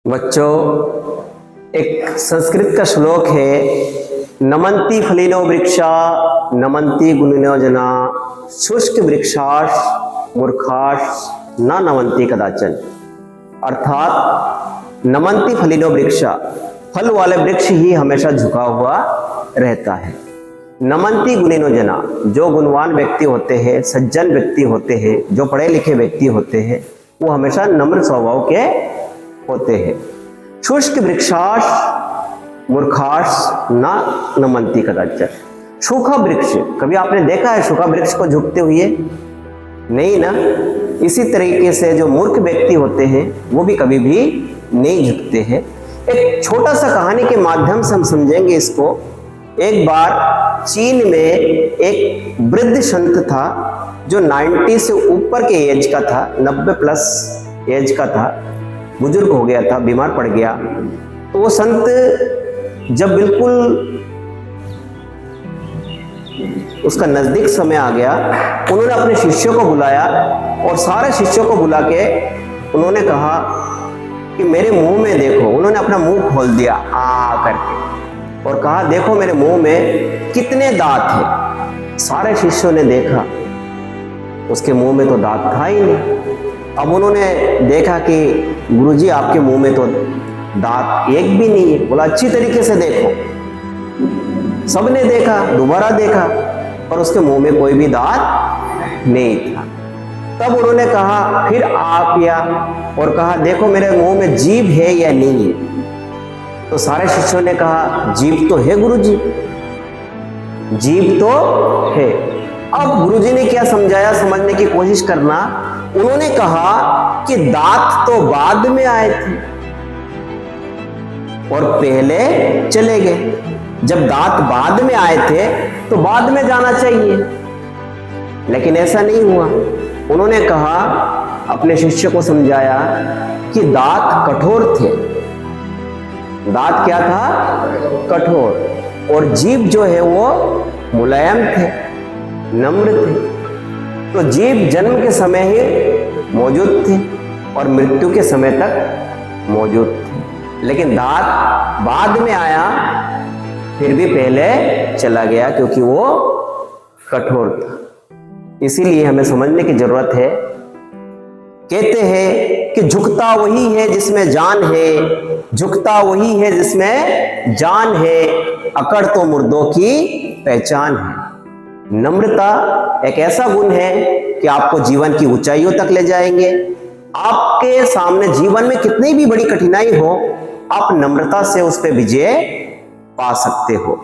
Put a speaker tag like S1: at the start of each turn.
S1: बच्चों, एक संस्कृत का श्लोक है, नमन्ति फलिनो वृक्षा नमन्ति गुणिनो जना शुष्क वृक्षाश मूर्खाश न नमन्ति कदाचन। अर्थात नमन्ति फलिनो वृक्षा, फल वाले वृक्ष ही हमेशा झुका हुआ रहता है। नमन्ति गुणिनो जना, जो गुणवान व्यक्ति होते हैं, सज्जन व्यक्ति होते हैं, जो पढ़े लिखे व्यक्ति होते हैं, वो हमेशा नम्र स्वभाव के होते हैं। शुष्क वृक्षाश मूर्खाश न नमन्ति कदाचन। सूखा वृक्ष, कभी आपने देखा है सूखा वृक्ष को झुकते हुए? नहीं ना। इसी तरीके से जो मूर्ख व्यक्ति होते हैं वो भी कभी भी नहीं झुकते हैं। एक छोटा सा कहानी के माध्यम से हम समझेंगे इसको। एक बार चीन में एक वृद्ध संत था जो 90 से ऊपर के एज का था, 90 प्लस एज का था, बुजुर्ग हो गया था, बीमार पड़ गया। तो वो संत जब बिल्कुल उसका नजदीक समय आ गया, उन्होंने अपने शिष्यों को बुलाया और सारे शिष्यों को बुला के उन्होंने कहा कि मेरे मुंह में देखो। उन्होंने अपना मुंह खोल दिया आ करके और कहा, देखो मेरे मुंह में कितने दांत हैं। सारे शिष्यों ने देखा, उसके मुंह में तो दांत था ही नहीं। अब उन्होंने देखा कि गुरुजी आपके मुंह में तो दांत एक भी नहीं है। बोला, अच्छी तरीके से देखो। सबने देखा, दोबारा देखा, पर उसके मुंह में कोई भी दांत नहीं था। तब उन्होंने कहा, फिर आ किया और कहा, देखो मेरे मुंह में जीभ है या नहीं है। तो सारे शिष्यों ने कहा, जीभ तो है गुरुजी, जीभ तो है। अब गुरुजी ने क्या समझाया, समझने की कोशिश करना। उन्होंने कहा कि दांत तो बाद में आए थे और पहले चले गए। जब दांत बाद में आए थे तो बाद में जाना चाहिए, लेकिन ऐसा नहीं हुआ। उन्होंने कहा, अपने शिष्य को समझाया कि दांत कठोर थे। दांत क्या था? कठोर। और जीभ जो है वो मुलायम थे, नम्र थे। तो जीभ जन्म के समय ही मौजूद थे और मृत्यु के समय तक मौजूद थे, लेकिन दांत बाद में आया, फिर भी पहले चला गया क्योंकि वो कठोर था। इसीलिए हमें समझने की जरूरत है। कहते हैं कि झुकता वही है जिसमें जान है, झुकता वही है जिसमें जान है, अकड़ तो मुर्दों की पहचान है। नम्रता एक ऐसा गुण है कि आपको जीवन की ऊंचाइयों तक ले जाएंगे। आपके सामने जीवन में कितनी भी बड़ी कठिनाई हो, आप नम्रता से उस पर विजय पा सकते हो।